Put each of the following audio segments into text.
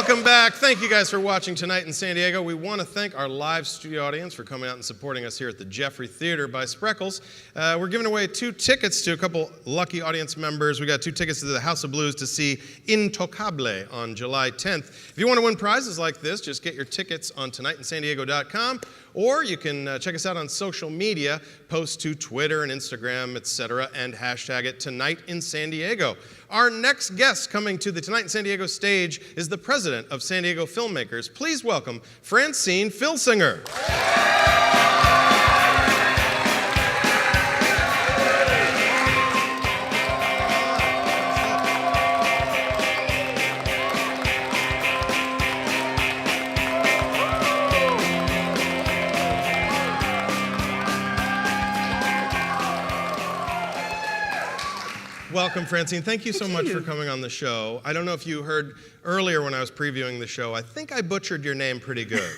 Welcome back. Thank you guys for watching tonight in San Diego. We want to thank our live studio audience for coming out and supporting us here at the Jeffrey Theater by Spreckles. We're giving away 2 tickets to a couple lucky audience members. We got 2 tickets to the House of Blues to see Intocable on July 10th. If you want to win prizes like this, just get your tickets on tonightinsandiego.com, or you can check us out on social media, post to Twitter and Instagram, etc., and hashtag it Tonight in San Diego. Our next guest coming to the Tonight in San Diego stage is the president of San Diego Filmmakers. Please welcome Francine Filsinger. Welcome, Francine. Thank you so much for coming on the show. I don't know if you heard earlier when I was previewing the show, I think I butchered your name pretty good.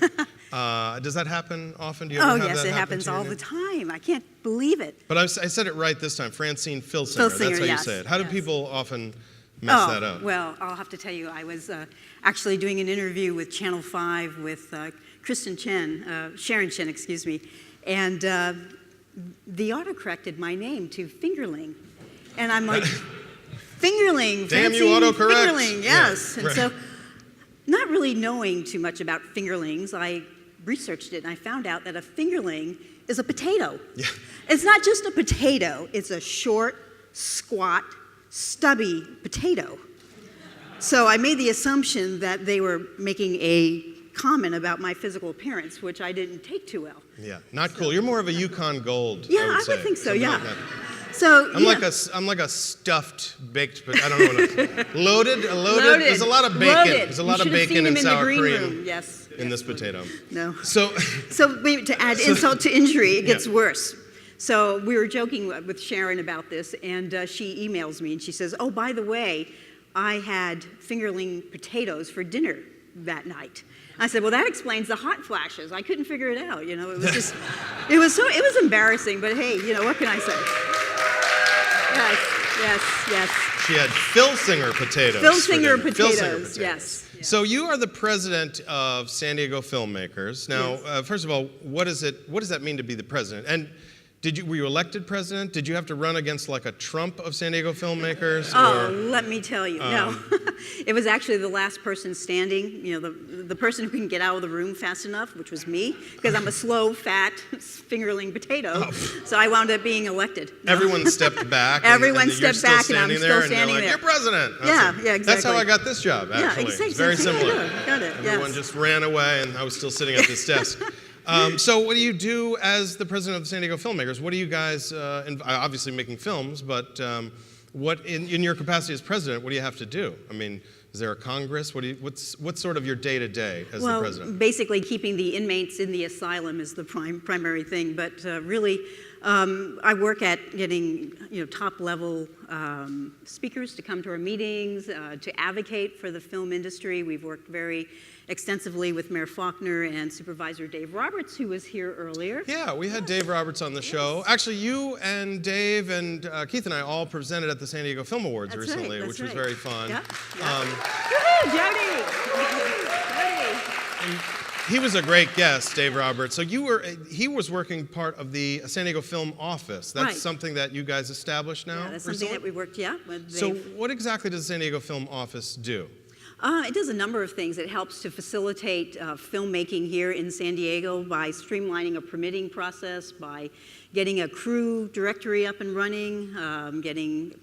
Does that happen often? Do you ever have yes, that it happen happens to your all name? the time. I can't believe it. But I said it right this time, Francine Filsinger. Filsinger, That's how you yes, say it. How do yes. people often mess that up? Well, I'll have to tell you, I was actually doing an interview with Channel 5 with Sharon Chen, excuse me, and the auto-corrected my name to Fingerling. And I'm like, Fingerling, Damn Francine, you, autocorrect. Fingerling, yes. Yeah, and right. so, not really knowing too much about fingerlings, I researched it and I found out that a fingerling is a potato. Yeah. It's not just a potato, it's a short, squat, stubby potato. So I made the assumption that they were making a comment about my physical appearance, which I didn't take too well. Yeah, not cool. You're more of a Yukon Gold. Yeah, I would think so, Something yeah. like that. So I'm like a stuffed baked, but I don't know what it's loaded. There's a lot of bacon. Loaded. There's a lot of You should have bacon seen and him in the sour green cream room. Yes. in this potato. No. So maybe to add insult to injury, it gets Yeah. worse. So we were joking with Sharon about this, and she emails me and she says, "Oh, by the way, I had fingerling potatoes for dinner that night." I said, "Well, that explains the hot flashes. I couldn't figure it out. You know, it was just, it was embarrassing. But hey, you know, what can I say?" Yes. she had Filsinger potatoes. Filsinger for dinner. potatoes, yes. So you are the president of San Diego Filmmakers. Now, first of all, what does that mean to be the president? And were you elected president? Did you have to run against like a Trump of San Diego Filmmakers? Oh, let me tell you, no. It was actually the last person standing, you know, the person who couldn't get out of the room fast enough, which was me, because I'm a slow, fat, fingerling potato. So I wound up being elected. No. Everyone stepped back. Everyone stepped back, and I'm still standing there. You're president. Yeah, exactly. That's how I got this job, actually. Yeah, exactly. It's very similar. Got it, Everyone just ran away, and I was still sitting at this desk. So what do you do as the president of the San Diego Filmmakers? What do you guys, obviously making films, but what in your capacity as president, what do you have to do? I mean, is there a Congress? What's sort of your day-to-day as the president? Well, basically keeping the inmates in the asylum is the primary thing, but really I work at getting top-level speakers to come to our meetings, to advocate for the film industry. We've worked very extensively with Mayor Faulkner and Supervisor Dave Roberts, who was here earlier. Yeah, we had Dave Roberts on the show. Actually, you and Dave and Keith and I all presented at the San Diego Film Awards recently, which was very fun. Yeah. Jody! He was a great guest, Dave Roberts. So he was working part of the San Diego Film Office. That's something that you guys established now? Yeah, that's something that we worked, with Dave. So what exactly does the San Diego Film Office do? It does a number of things. It helps to facilitate filmmaking here in San Diego by streamlining a permitting process, by getting a crew directory up and running, getting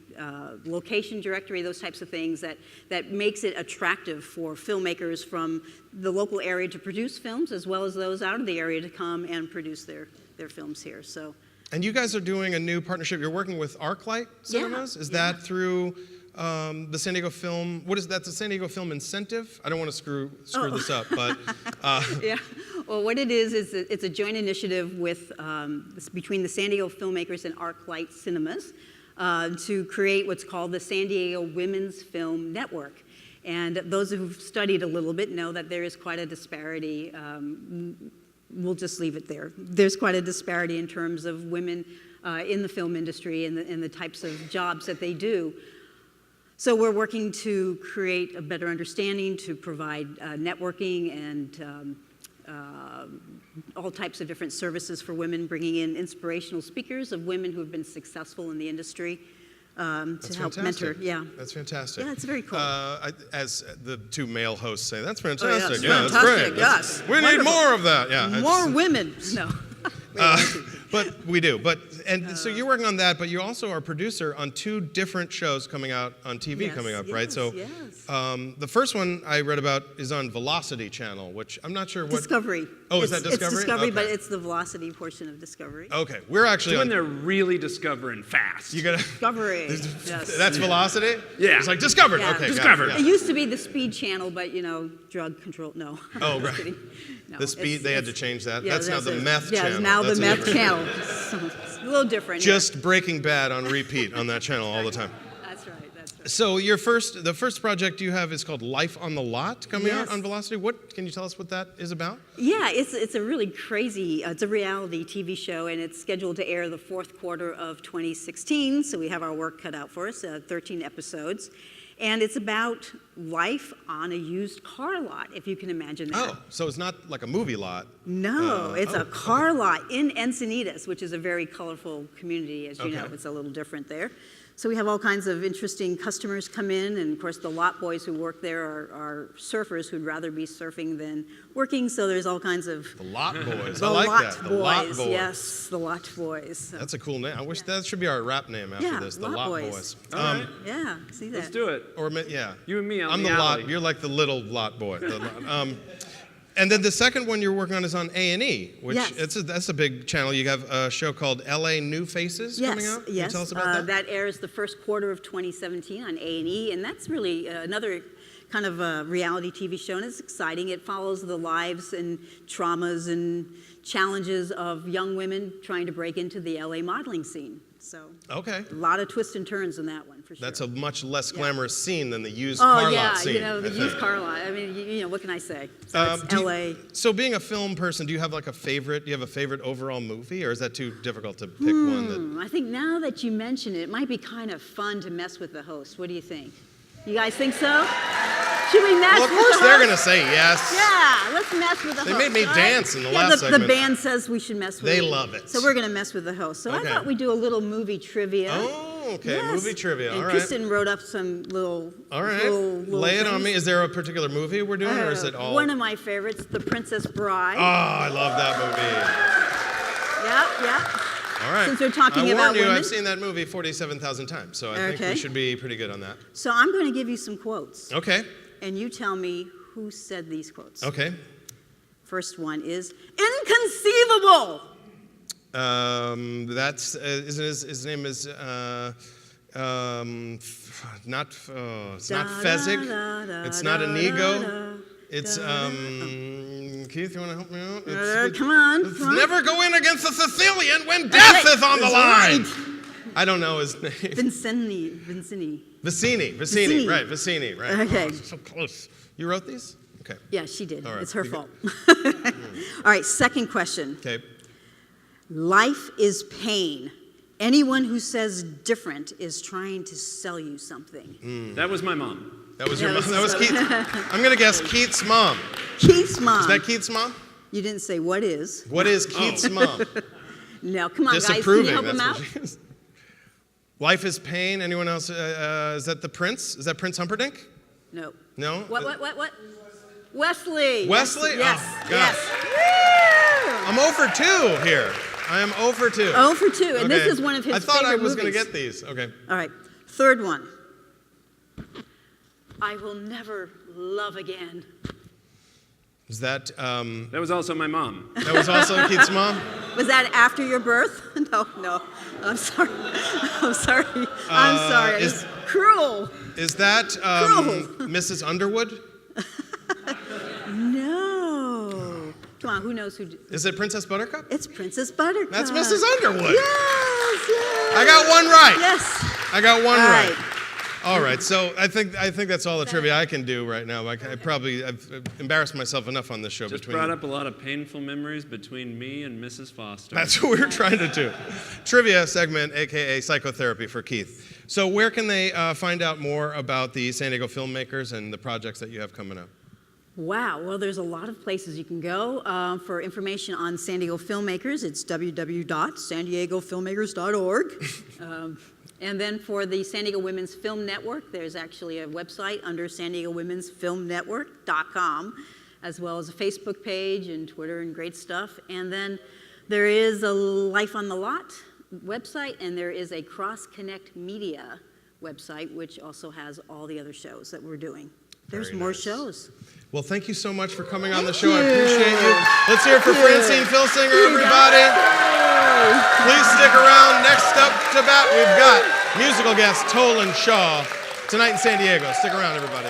location directory, those types of things that makes it attractive for filmmakers from the local area to produce films, as well as those out of the area to come and produce their films here. So. And you guys are doing a new partnership. You're working with ArcLight Cinemas? Is that through the San Diego Film, what is that, the San Diego Film Incentive? I don't want to screw this up, but... Yeah, well, what it is it's a joint initiative with, between the San Diego Filmmakers and ArcLight Cinemas to create what's called the San Diego Women's Film Network. And those who've studied a little bit know that there is quite a disparity. We'll just leave it there. There's quite a disparity in terms of women in the film industry and the types of jobs that they do. So we're working to create a better understanding, to provide networking and all types of different services for women, bringing in inspirational speakers of women who have been successful in the industry to help mentor. Yeah, that's fantastic. Yeah, it's very cool. As the two male hosts say, that's Oh, fantastic. yeah, That's great. Yes, We need more of that. Yeah, more women. No. But we do. So you're working on that, but you also are producer on 2 different shows coming out on TV coming up, right? So the first one I read about is on Velocity Channel, which I'm not sure what. Discovery. Oh, is that Discovery? It's Discovery, okay. but it's the Velocity portion of Discovery. Okay, we're actually when they're really discovering fast. You gotta. Discovery. Yes. That's Velocity? Yeah. It's like Discovered. Yeah. Okay, Discovered. got It used to be the Speed Channel, but drug control. No. Oh, Just right. kidding. No, The Speed, they had to change that. Yeah, that's now the Meth yeah, Channel. it's now That's the a Meth different- Channel. So it's a little different. Just Breaking Bad on repeat on that channel all the time. That's right. That's right. So the first project you have is called Life on the Lot coming out Yes. on Velocity. Can you tell us what that is about? Yeah, it's a really crazy, it's a reality TV show, and it's scheduled to air the 4th quarter of 2016, so we have our work cut out for us, 13 episodes. And it's about life on a used car lot, if you can imagine that. Oh, so it's not like a movie lot. No, it's a car lot in Encinitas, which is a very colorful community, as you know. Okay. It's a little different there. So we have all kinds of interesting customers come in, and of course the lot boys who work there are surfers who'd rather be surfing than working, so there's all kinds of... The Lot Boys. The I like Lot that. The Boys, Lot Boys. yes, the Lot Boys. So, That's a cool name. I wish that should be our rap name after Yeah, this. The Lot Lot Boys. Boys. All right. yeah, see that? Let's do it. Yeah. You and me on I'm the the alley. Lot. You're like the little Lot Boy. The lot. And then the second one you're working on is on A&E, which Yes. that's a big channel. You have a show called LA New Faces coming out. Can you tell us about that? That airs the 1st quarter of 2017 on A&E, and that's really another kind of a reality TV show, and it's exciting. It follows the lives and traumas and challenges of young women trying to break into the LA modeling scene. So Okay. a lot of twists and turns in that one, for sure. That's a much less glamorous scene than the used Oh car yeah, lot scene. the I think. used car lot. I mean, what can I say? So it's Do you- LA. So being a film person, do you have like a favorite? Do you have a favorite overall movie, or is that too difficult to pick one? That... I think now that you mention it, it might be kind of fun to mess with the host. What do you think? You guys think so? Should we mess Well, of with course the they're host? gonna say yes. Yeah, let's mess with the They host. made me all dance in the last the segment. band says we should mess with They it. love it. So we're going to mess with the host. So Okay. I thought we'd do a little movie trivia. Oh, okay. Yes. Movie trivia. And All right. Kristen wrote up some little. All right. little Lay it on things. me. Is there a particular movie we're doing, or is it all? One of my favorites, The Princess Bride. Oh, I love that movie. Yeah. All right. Since we're talking I about warned you, women. I've seen that movie 47,000 times, so I think we Okay. should be pretty good on that. So I'm going to give you some quotes. Okay. And you tell me who said these quotes. Okay. First one is inconceivable. That's his name is not it's not Fezzik. It's not Inigo. It's Keith. You want to help me out? Come on. Let's never go in against a Sicilian when death is on the line. I don't know his name. Vicini. Vicini, right? Vicini, right? Okay. Oh, so close. You wrote these? Okay. Yeah, she did. All right. It's her You fault. All right, second question. Okay. Life is pain. Anyone who says different is trying to sell you something. That was my mom. That was your Yeah, mom. That was so- Keith. I'm gonna guess Keith's mom. Keith's mom. Is that Keith's mom? You didn't say what is. What is Keith's mom? No, come on, guys. Can you Disapproving. help him That's out? what she is. Life is pain. Anyone else? Is that the Prince? Is that Prince Humperdinck? No. No. What? Wesley. Wesley? Yes. Oh, Yes. gosh. I'm 0 for 2 here. I am 0 for 2. 0 for 2, and this Okay. is one of his I thought I favorite was movies. gonna get these. Okay. All right, third one. I will never love again. Is that That was also my mom. that was also Keith's mom? Was that after your birth? No. I'm sorry. I'm sorry. is- It's cruel. Is that Cruel. Mrs. Underwood? No. Come on, who knows who? Is it Princess Buttercup? It's Princess Buttercup. That's Mrs. Underwood. Yes. I got one right. Yes. I got one All right. right. All right, so I think that's all the trivia I can do right now. I've embarrassed myself enough on this show. Just brought up a lot of painful memories between me and Mrs. Foster. That's what we were trying to do. Trivia segment, aka psychotherapy for Keith. So where can they find out more about the San Diego Filmmakers and the projects that you have coming up? Wow, well, there's a lot of places you can go. For information on San Diego Filmmakers, it's www.sandiegofilmmakers.org. And then for the San Diego Women's Film Network, there's actually a website under san diego women's film network.com, as well as a Facebook page and Twitter and great stuff. And then there is a Life on the Lot website, and there is a Cross Connect Media website, which also has all the other shows that we're doing. There's Very more nice. shows. Well, thank you so much for coming on the show. I appreciate you. Let's hear it for Francine Filsinger, everybody. Please stick around. Next up to bat, we've got musical guest Teelyn Shaw tonight in San Diego. Stick around, everybody.